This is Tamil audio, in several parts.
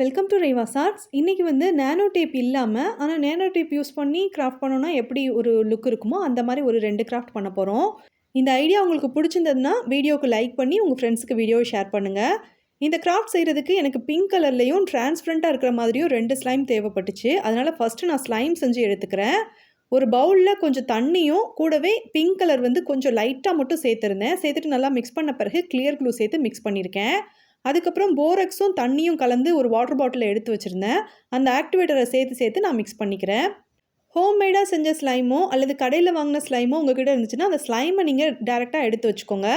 Welcome to ரெவாஸ் arts. இன்றைக்கி வந்து நேனோ டேப் இல்லாமல் ஆனால் நேனோ டேப் யூஸ் பண்ணி கிராஃப்ட் பண்ணோன்னா எப்படி ஒரு லுக் இருக்குமோ அந்த மாதிரி ஒரு 2 கிராஃப்ட் பண்ண போகிறோம். இந்த ஐடியா உங்களுக்கு பிடிச்சிருந்ததுன்னா வீடியோவுக்கு லைக் பண்ணி உங்கள் ஃப்ரெண்ட்ஸுக்கு வீடியோவை ஷேர் பண்ணுங்கள். இந்த கிராஃப்ட் செய்கிறதுக்கு எனக்கு பிங்க் கலர்லேயும் டிரான்ஸ்பரண்ட்டாக இருக்கிற மாதிரியும் 2 ஸ்லைம் தேவைப்பட்டுச்சு. அதனால் ஃபஸ்ட்டு நான் ஸ்லைம் செஞ்சு எடுத்துக்கிறேன். ஒரு பவுலில் கொஞ்சம் தண்ணியும் கூடவே பிங்க் கலர் வந்து கொஞ்சம் லைட்டாக மட்டும் சேர்த்துருந்தேன். சேர்த்துட்டு நல்லா மிக்ஸ் பண்ண பிறகு கிளியர் க்ளூ சேர்த்து மிக்ஸ் பண்ணியிருக்கேன். அதுக்கப்புறம் போரக்ஸும் தண்ணியும் கலந்து ஒரு வாட்டர் பாட்டிலில் எடுத்து வச்சுருந்தேன். அந்த ஆக்டிவேட்டரை சேர்த்து நான் மிக்ஸ் பண்ணிக்கிறேன். ஹோம்மேடாக செஞ்ச ஸ்லைமோ அல்லது கடையில் வாங்கின ஸ்லைமோ உங்கள்கிட்ட இருந்துச்சுன்னா அந்த ஸ்லைமை நீங்கள் டேரெக்டாக எடுத்து வச்சுக்கோங்க.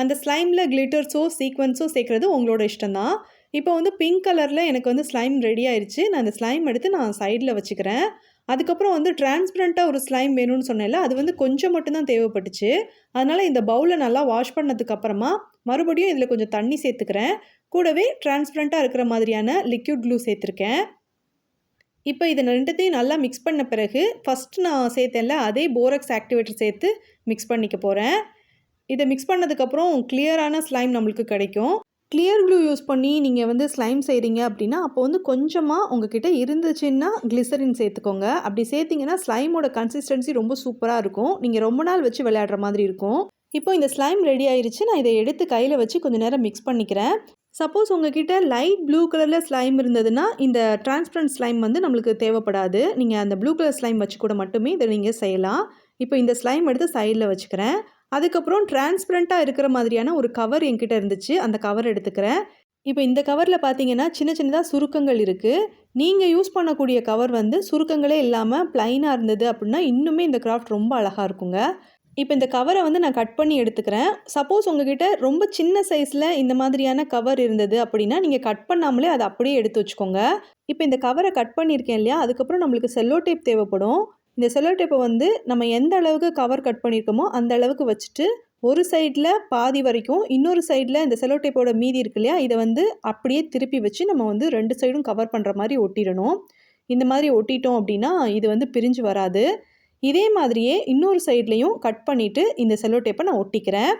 அந்த ஸ்லைமில் கிளிட்டர்ஸோ சீக்வன்ஸோ சேர்க்குறது உங்களோட இஷ்டம்தான். இப்போ வந்து பிங்க் கலரில் எனக்கு வந்து ஸ்லைம் ரெடி ஆயிடுச்சு. நான் அந்த ஸ்லைம் எடுத்து நான் சைடில் வச்சுக்கிறேன். அதுக்கப்புறம் வந்து டிரான்ஸ்பரண்ட்டாக ஒரு ஸ்லைம் வேணும்னு சொன்னேன்ல, அது வந்து கொஞ்சம் மட்டும்தான் தேவைப்பட்டுச்சு. அதனால் இந்த பவுலை நல்லா வாஷ் பண்ணதுக்கப்புறமா மறுபடியும் இதில் கொஞ்சம் தண்ணி சேர்த்துக்கிறேன். கூடவே டிரான்ஸ்பரண்ட்டாக இருக்கிற மாதிரியான லிக்யூட் க்ளூ சேர்த்துருக்கேன். இப்போ இதை 2த்தையும் நல்லா மிக்ஸ் பண்ண பிறகு ஃபஸ்ட்டு நான் சேர்த்தேன்ல அதே போரக்ஸ் ஆக்டிவேட்டர் சேர்த்து மிக்ஸ் பண்ணிக்க போகிறேன். இதை மிக்ஸ் பண்ணதுக்கப்புறம் கிளியரான ஸ்லைம் நம்மளுக்கு கிடைக்கும். கிளியர் க்ளூ யூஸ் பண்ணி நீங்கள் வந்து ஸ்லைம் செய்கிறீங்க அப்படின்னா அப்போ வந்து கொஞ்சமாக உங்ககிட்ட இருந்துச்சுன்னா கிளிசரின் சேர்த்துக்கோங்க. அப்படி சேர்த்திங்கன்னா ஸ்லைமோட கன்சிஸ்டன்சி ரொம்ப சூப்பராக இருக்கும். நீங்கள் ரொம்ப நாள் வச்சு விளையாடுற மாதிரி இருக்கும். இப்போ இந்த ஸ்லைம் ரெடி ஆயிடுச்சு. நான் இதை எடுத்து கையில் வச்சு கொஞ்சம் நேரம் மிக்ஸ் பண்ணிக்கிறேன். சப்போஸ் உங்ககிட்ட லைட் ப்ளூ கலரில் ஸ்லைம் இருந்ததுன்னா இந்த டிரான்ஸ்பரண்ட் ஸ்லைம் வந்து நம்மளுக்கு தேவைப்படாது. நீங்கள் அந்த ப்ளூ கலர் ஸ்லைம் வச்சு கூட மட்டுமே இதை நீங்கள் செய்யலாம். இப்போ இந்த ஸ்லைம் எடுத்து சைடில் வச்சுக்கிறேன். அதுக்கப்புறம் டிரான்ஸ்பரண்ட்டாக இருக்கிற மாதிரியான ஒரு கவர் என்கிட்ட இருந்துச்சு. அந்த கவர் எடுத்துக்கிறேன். இப்போ இந்த கவரில் பார்த்தீங்கன்னா சின்னதாக சுருக்கங்கள் இருக்குது. நீங்கள் யூஸ் பண்ணக்கூடிய கவர் வந்து சுருக்கங்களே இல்லாமல் ப்ளைனாக இருந்தது அப்படின்னா இன்னுமே இந்த கிராஃப்ட் ரொம்ப அழகாக இருக்குங்க. இப்போ இந்த கவரை வந்து நான் கட் பண்ணி எடுத்துக்கிறேன். சப்போஸ் உங்ககிட்ட ரொம்ப சின்ன சைஸில் இந்த மாதிரியான கவர் இருந்தது அப்படின்னா நீங்கள் கட் பண்ணாமலே அதை அப்படியே எடுத்து வச்சுக்கோங்க. இப்போ இந்த கவரை கட் பண்ணியிருக்கேன் இல்லையா, அதுக்கப்புறம் நம்மளுக்கு செல்லோ டேப் தேவைப்படும். இந்த செல்லோ டேப்பை வந்து நம்ம எந்த அளவுக்கு கவர் கட் பண்ணியிருக்கோமோ அந்த அளவுக்கு வச்சுட்டு ஒரு சைடில் பாதி வரைக்கும் இன்னொரு சைடில் இந்த செல்லோ டேப்போட மீதி இருக்கு இல்லையா, இதை வந்து அப்படியே திருப்பி வச்சு நம்ம வந்து 2 சைடும் கவர் பண்ணுற மாதிரி ஒட்டிடணும். இந்த மாதிரி ஒட்டிட்டோம் அப்படின்னா இது வந்து பிரிஞ்சு வராது. இதே மாதிரியே இன்னொரு சைட்லையும் கட் பண்ணிவிட்டு இந்த செல்லோ டேப்பை நான் ஒட்டிக்கிறேன்.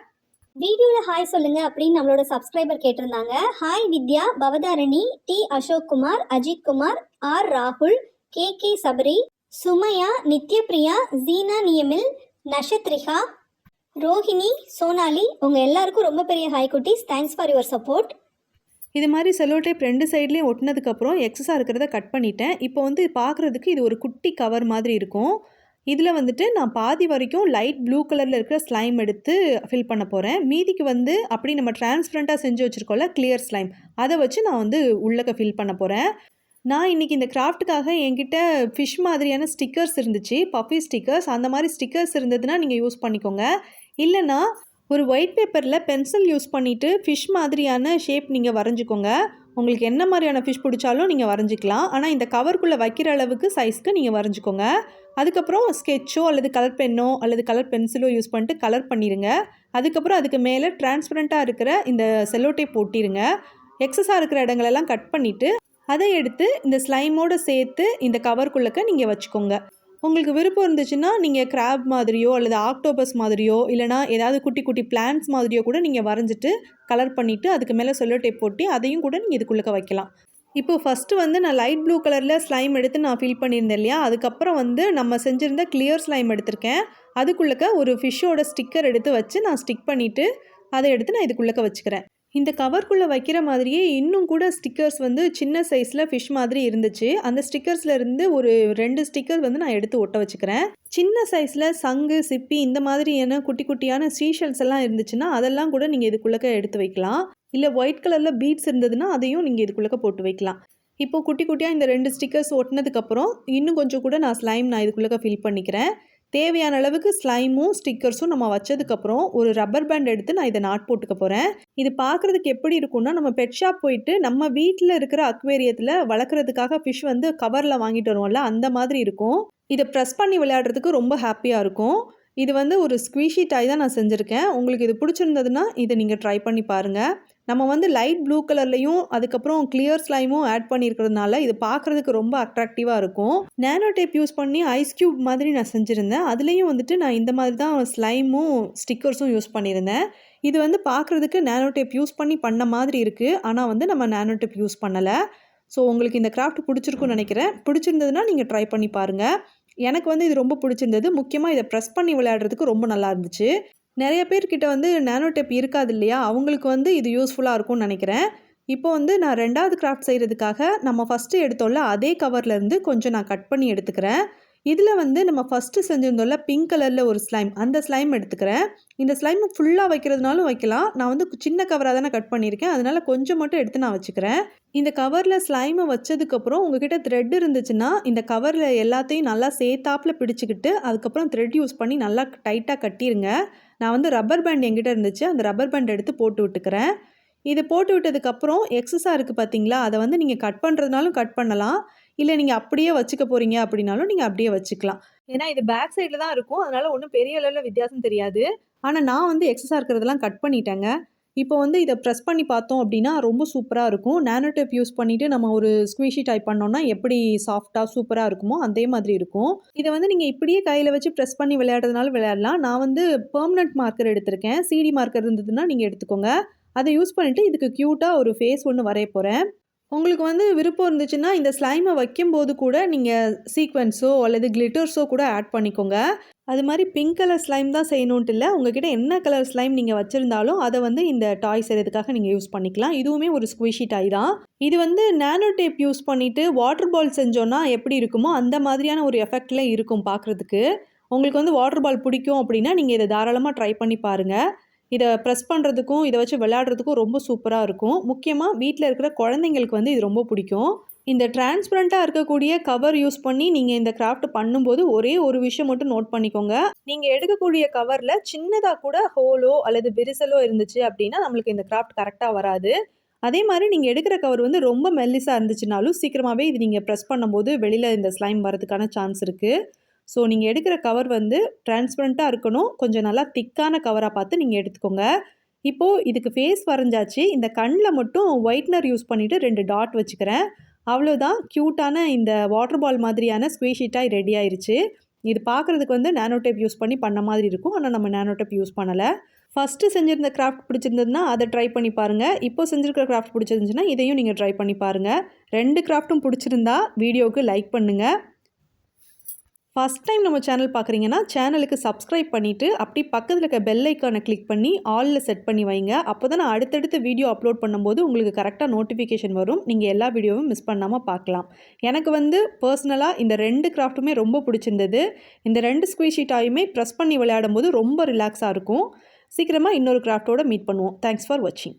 வீடியோவில் ஹாய் சொல்லுங்கள் அப்படின்னு நம்மளோட சப்ஸ்கிரைபர் கேட்டிருந்தாங்க. ஹாய் வித்யா, பவதாரணி, டி அசோக்குமார், அஜித் குமார், ஆர் ராகுல், கே சபரி, சுமையா, நித்யபிரியா, ஜீனா நியமில், நஷத்ரிகா, ரோஹிணி, சோனாலி, உங்கள் எல்லாருக்கும் ரொம்ப பெரிய ஹாய் குட்டீஸ். Thanks for your support. இது மாதிரி செல்லோ டேப் 2 சைட்லேயும் ஒட்டினதுக்கப்புறம் எக்ஸஸாக இருக்கிறத கட் பண்ணிட்டேன். இப்போ வந்து பார்க்குறதுக்கு இது ஒரு குட்டி கவர் மாதிரி இருக்கும். இதில் வந்துட்டு நான் பாதி வரைக்கும் லைட் ப்ளூ கலரில் இருக்கிற ஸ்லைம் எடுத்து ஃபில் பண்ண போகிறேன். மீதிக்கு வந்து அப்படி நம்ம டிரான்ஸ்பரண்ட்டாக செஞ்சு வச்சுருக்கோம்ல கிளியர் ஸ்லைம், அதை வச்சு நான் வந்து உள்ளக்க ஃபில் பண்ண போகிறேன். நான் இன்றைக்கி இந்த கிராஃப்ட்டுக்காக என்கிட்ட ஃபிஷ் மாதிரியான ஸ்டிக்கர்ஸ் இருந்துச்சு, பஃபி ஸ்டிக்கர்ஸ். அந்த மாதிரி ஸ்டிக்கர்ஸ் இருந்ததுன்னா நீங்கள் யூஸ் பண்ணிக்கோங்க. இல்லைனா ஒரு ஒயிட் பேப்பரில் பென்சில் யூஸ் பண்ணிவிட்டு ஃபிஷ் மாதிரியான ஷேப் நீங்கள் வரைஞ்சிக்கோங்க. உங்களுக்கு என்ன மாதிரியான ஃபிஷ் பிடிச்சாலும் நீங்கள் வரைஞ்சிக்கலாம். ஆனால் இந்த கவருக்குள்ளே வைக்கிற அளவுக்கு சைஸ்க்கு நீங்கள் வரைஞ்சிக்கோங்க. அதுக்கப்புறம் ஸ்கெட்சோ அல்லது கலர் பென்னோ அல்லது கலர் பென்சிலோ யூஸ் பண்ணிட்டு கலர் பண்ணிடுங்க. அதுக்கப்புறம் அதுக்கு மேலே டிரான்ஸ்பரண்ட்டாக இருக்கிற இந்த செல்லோ டேப் ஒட்டிடுங்க. எக்ஸஸாக இருக்கிற இடங்களெல்லாம் கட் பண்ணிவிட்டு அதை எடுத்து இந்த ஸ்லைமோடு சேர்த்து இந்த கவருக்குள்ளக்க நீங்கள் வச்சுக்கோங்க. உங்களுக்கு விருப்பம் இருந்துச்சுன்னா நீங்கள் கிராப் மாதிரியோ அல்லது ஆக்டோபஸ் மாதிரியோ இல்லைனா ஏதாவது குட்டி குட்டி பிளான்ட்ஸ் மாதிரியோ கூட நீங்கள் வரைஞ்சிட்டு கலர் பண்ணிவிட்டு அதுக்கு மேலே செல்லோ டேப் போட்டி அதையும் கூட நீங்கள் இதுக்குள்ளே வைக்கலாம். இப்போது ஃபஸ்ட்டு வந்து நான் லைட் ப்ளூ கலரில் ஸ்லைம் எடுத்து நான் ஃபில் பண்ணியிருந்தேன் இல்லையா, அதுக்கப்புறம் வந்து நம்ம செஞ்சுருந்த கிளியர் ஸ்லைம் எடுத்திருக்கேன். அதுக்குள்ளக்க ஒரு ஃபிஷ்ஷோட ஸ்டிக்கர் எடுத்து வச்சு நான் ஸ்டிக் பண்ணிவிட்டு அதை எடுத்து நான் இதுக்குள்ளக்க வச்சுக்கிறேன். இந்த கவர்க்குள்ளே வைக்கிற மாதிரியே இன்னும் கூட ஸ்டிக்கர்ஸ் வந்து சின்ன சைஸில் ஃபிஷ் மாதிரி இருந்துச்சு. அந்த ஸ்டிக்கர்ஸில் இருந்து ஒரு 2 ஸ்டிக்கர் வந்து நான் எடுத்து ஒட்ட வச்சுக்கிறேன். சின்ன சைஸில் சங்கு, சிப்பி இந்த மாதிரியான குட்டி குட்டியான சீஷல்ஸ் எல்லாம் இருந்துச்சுன்னா அதெல்லாம் கூட நீங்கள் இதுக்குள்ளக்க எடுத்து வைக்கலாம். இல்லை ஒயிட் கலரில் பீட்ஸ் இருந்ததுன்னா அதையும் நீங்கள் இதுக்குள்ளக்க போட்டு வைக்கலாம். இப்போது குட்டி குட்டியாக இந்த 2 ஸ்டிக்கர்ஸ் ஒட்டினதுக்கப்புறம் இன்னும் கொஞ்சம் கூட நான் இதுக்குள்ளக்க ஃபில் பண்ணிக்கிறேன். தேவையான அளவுக்கு ஸ்லைமும் ஸ்டிக்கர்ஸும் நம்ம வச்சதுக்கப்புறம் ஒரு ரப்பர் பேண்ட் எடுத்து நான் இதை நாட் போட்டுக்க போகிறேன். இது பார்க்குறதுக்கு எப்படி இருக்குன்னா, நம்ம பெட் ஷாப் போயிட்டு நம்ம வீட்டில் இருக்கிற அக்வேரியத்தில் வளர்க்குறதுக்காக ஃபிஷ் வந்து கவரில் வாங்கிட்டு வருவோம்ல, அந்த மாதிரி இருக்கும். இதை ப்ரெஸ் பண்ணி விளையாடுறதுக்கு ரொம்ப ஹாப்பியாக இருக்கும். இது வந்து ஒரு ஸ்குவீஷி டாய் தான் நான் செஞ்சுருக்கேன். உங்களுக்கு இது பிடிச்சிருந்ததுன்னா இதை நீங்கள் ட்ரை பண்ணி பாருங்கள். நம்ம வந்து லைட் ப்ளூ கலர்லையும் அதுக்கப்புறம் கிளியர் ஸ்லைமும் ஆட் பண்ணியிருக்கிறதுனால இது பார்க்குறதுக்கு ரொம்ப அட்ராக்டிவாக இருக்கும். நேனோ டேப் யூஸ் பண்ணி ஐஸ் க்யூப் மாதிரி நான் செஞ்சுருந்தேன். அதுலேயும் வந்துட்டு நான் இந்த மாதிரி தான் ஸ்லைமும் ஸ்டிக்கர்ஸும் யூஸ் பண்ணியிருந்தேன். இது வந்து பார்க்குறதுக்கு நேனோ டேப் யூஸ் பண்ணி பண்ண மாதிரி இருக்குது. ஆனால் வந்து நம்ம நேனோ டேப் யூஸ் பண்ணலை. ஸோ உங்களுக்கு இந்த கிராஃப்ட் பிடிச்சிருக்குன்னு நினைக்கிறேன். பிடிச்சிருந்ததுன்னா நீங்கள் ட்ரை பண்ணி பாருங்கள். எனக்கு வந்து இது ரொம்ப பிடிச்சிருந்தது. முக்கியமாக இதை ப்ரெஸ் பண்ணி விளையாடுறதுக்கு ரொம்ப நல்லா இருந்துச்சு. நிறைய பேர்கிட்ட வந்து நானோ டேப் இருக்காது இல்லையா, அவங்களுக்கு வந்து இது யூஸ்ஃபுல்லாக இருக்கும்னு நினைக்கிறேன். இப்போ வந்து நான் 2வது கிராஃப்ட் செய்கிறதுக்காக நம்ம ஃபஸ்ட்டு எடுத்தோம்ல அதே கவர்லேருந்து கொஞ்சம் நான் கட் பண்ணி எடுத்துக்கிறேன். இதில் வந்து நம்ம ஃபஸ்ட்டு செஞ்சுருந்தோம்ல பிங்க் கலரில் ஒரு ஸ்லைம், அந்த ஸ்லைம் எடுத்துக்கிறேன். இந்த ஸ்லைம் ஃபுல்லாக வைக்கிறதுனாலும் வைக்கலாம். நான் வந்து சின்ன கவராக தானே கட் பண்ணியிருக்கேன், அதனால் கொஞ்சம் மட்டும் எடுத்து நான் வச்சுக்கிறேன். இந்த கவரில் ஸ்லைமை வச்சதுக்கப்புறம் உங்ககிட்ட த்ரெட் இருந்துச்சுன்னா இந்த கவரில் எல்லாத்தையும் நல்லா சேர்த்தாப்பில் பிடிச்சிக்கிட்டு அதுக்கப்புறம் த்ரெட் யூஸ் பண்ணி நல்லா டைட்டாக கட்டிடுங்க. நான் வந்து ரப்பர் பேண்ட் என்கிட்ட இருந்துச்சு, அந்த ரப்பர் பேண்ட் எடுத்து போட்டு விட்டுக்கிறேன். இது போட்டு விட்டதுக்கப்புறம் எக்ஸஸாக இருக்குது பார்த்தீங்களா, அதை வந்து நீங்கள் கட் பண்ணுறதுனாலும் கட் பண்ணலாம். இல்லை நீங்கள் அப்படியே வச்சுக்க போகிறீங்க அப்படின்னாலும் நீங்கள் அப்படியே வச்சுக்கலாம். ஏன்னா இது பேக் சைடில் தான் இருக்கும், அதனால் ஒன்றும் பெரிய அளவில் வித்தியாசம் தெரியாது. ஆனால் நான் வந்து எக்ஸஸாக இருக்கிறதெல்லாம் கட் பண்ணிட்டேங்க. இப்போ வந்து இதை ப்ரெஸ் பண்ணி பார்த்தோம் அப்படின்னா ரொம்ப சூப்பராக இருக்கும். நானோ டேப் யூஸ் பண்ணிவிட்டு நம்ம ஒரு ஸ்குவீஷி டைப் பண்ணோம்னா எப்படி சாஃப்டாக சூப்பராக இருக்குமோ அதே மாதிரி இருக்கும். இதை வந்து நீங்கள் இப்படியே கையில் வச்சு ப்ரெஸ் பண்ணி விளையாடுறதுனால விளையாடலாம். நான் வந்து பெர்மனன்ட் மார்க்கர் எடுத்திருக்கேன். சிடி மார்க்கர் இருந்ததுன்னா நீங்கள் எடுத்துக்கோங்க. அதை யூஸ் பண்ணிவிட்டு இதுக்கு க்யூட்டாக ஒரு ஃபேஸ் ஒன்று வரைய போகிறேன். உங்களுக்கு வந்து விருப்பம் இருந்துச்சுன்னா இந்த ஸ்லைமை வைக்கும்போது கூட நீங்கள் சீக்வென்ஸோ அல்லது கிளிட்டர்ஸோ கூட ஆட் பண்ணிக்கோங்க. அது மாதிரி பிங்க் கலர் ஸ்லைம் தான் செய்யணுன்ட்டு இல்லை, உங்ககிட்ட என்ன கலர் ஸ்லைம் நீங்கள் வச்சுருந்தாலும் அதை வந்து இந்த டாய் செய்கிறதுக்காக நீங்கள் யூஸ் பண்ணிக்கலாம். இதுவுமே ஒரு ஸ்குவிஷி டாய் தான். இது வந்து நானோ டேப் யூஸ் பண்ணிவிட்டு வாட்டர் பால் செஞ்சோன்னா எப்படி இருக்குமோ அந்த மாதிரியான ஒரு எஃபெக்டில் இருக்கும் பார்க்குறதுக்கு. உங்களுக்கு வந்து வாட்டர் பால் பிடிக்கும் அப்படின்னா நீங்கள் இதை தாராளமாக ட்ரை பண்ணி பாருங்கள். இதை ப்ரெஸ் பண்ணுறதுக்கும் இதை வச்சு விளையாடுறதுக்கும் ரொம்ப சூப்பராக இருக்கும். முக்கியமாக வீட்டில் இருக்கிற குழந்தைங்களுக்கு வந்து இது ரொம்ப பிடிக்கும். இந்த டிரான்ஸ்பரண்ட்டாக இருக்கக்கூடிய கவர் யூஸ் பண்ணி நீங்கள் இந்த கிராஃப்ட் பண்ணும்போது ஒரே ஒரு விஷயம் மட்டும் நோட் பண்ணிக்கோங்க. நீங்கள் எடுக்கக்கூடிய கவரில் சின்னதாக கூட ஹோலோ அல்லது விரிசலோ இருந்துச்சு அப்படின்னா நம்மளுக்கு இந்த கிராஃப்ட் கரெக்டாக வராது. அதே மாதிரி நீங்கள் எடுக்கிற கவர் வந்து ரொம்ப மெல்லிஸாக இருந்துச்சுனாலும் சீக்கிரமாகவே இது நீங்கள் ப்ரெஸ் பண்ணும்போது வெளியில் இந்த ஸ்லைம் வரதுக்கான சான்ஸ் இருக்குது. ஸோ நீங்கள் எடுக்கிற கவர் வந்து டிரான்ஸ்பரண்ட்டாக இருக்கணும். கொஞ்சம் நல்லா திக்கான கவராக பார்த்து நீங்கள் எடுத்துக்கோங்க. இப்போது இதுக்கு ஃபேஸ் வரைஞ்சாச்சு. இந்த கண்ணில் மட்டும் ஒயிட்னர் யூஸ் பண்ணிவிட்டு 2 டாட் வச்சுக்கிறேன். அவ்வளோதான். க்யூட்டான இந்த வாட்டர் பால் மாதிரியான ஸ்குவீஷி டாய் ரெடி ஆயிருச்சு. இது பார்க்குறதுக்கு வந்து நானோ டேப் யூஸ் பண்ணி பண்ண மாதிரி இருக்கும். ஆனால் நம்ம நானோ டேப் யூஸ் பண்ணலை. ஃபஸ்ட்டு செஞ்சுருந்த கிராஃப்ட் பிடிச்சிருந்ததுன்னா அதை ட்ரை பண்ணி பாருங்கள். இப்போ செஞ்சுருக்கிற கிராஃப்ட் பிடிச்சிருந்துச்சுன்னா இதையும் நீங்கள் ட்ரை பண்ணி பாருங்கள். 2 கிராஃப்ட்டும் பிடிச்சிருந்தா வீடியோவுக்கு லைக் பண்ணுங்கள். ஃபஸ்ட் டைம் நம்ம சேனல் பார்க்குறீங்கன்னா சேனலுக்கு சப்ஸ்கிரைப் பண்ணிவிட்டு அப்படி பக்கத்தில் இருக்க பெல் ஐக்கானை கிளிக் பண்ணி ஆலில் செட் பண்ணி வைங்க. அப்போ தான் நான் அடுத்தடுத்து வீடியோ அப்லோட் பண்ணும்போது உங்களுக்கு கரெக்டாக நோட்டிஃபிகேஷன் வரும். நீங்கள் எல்லா வீடியோவும் மிஸ் பண்ணாமல் பார்க்கலாம். எனக்கு வந்து பர்சனலாக இந்த 2 கிராஃப்ட்டுமே ரொம்ப பிடிச்சிருந்தது. இந்த 2 ஸ்குவீஷி டாயுமே ப்ரெஸ் பண்ணி விளையாடும் போது ரொம்ப ரிலாக்ஸாக இருக்கும். சீக்கிரமாக இன்னொரு கிராஃப்டோட மீட் பண்ணுவோம். தேங்க்ஸ் ஃபார் வாட்சிங்.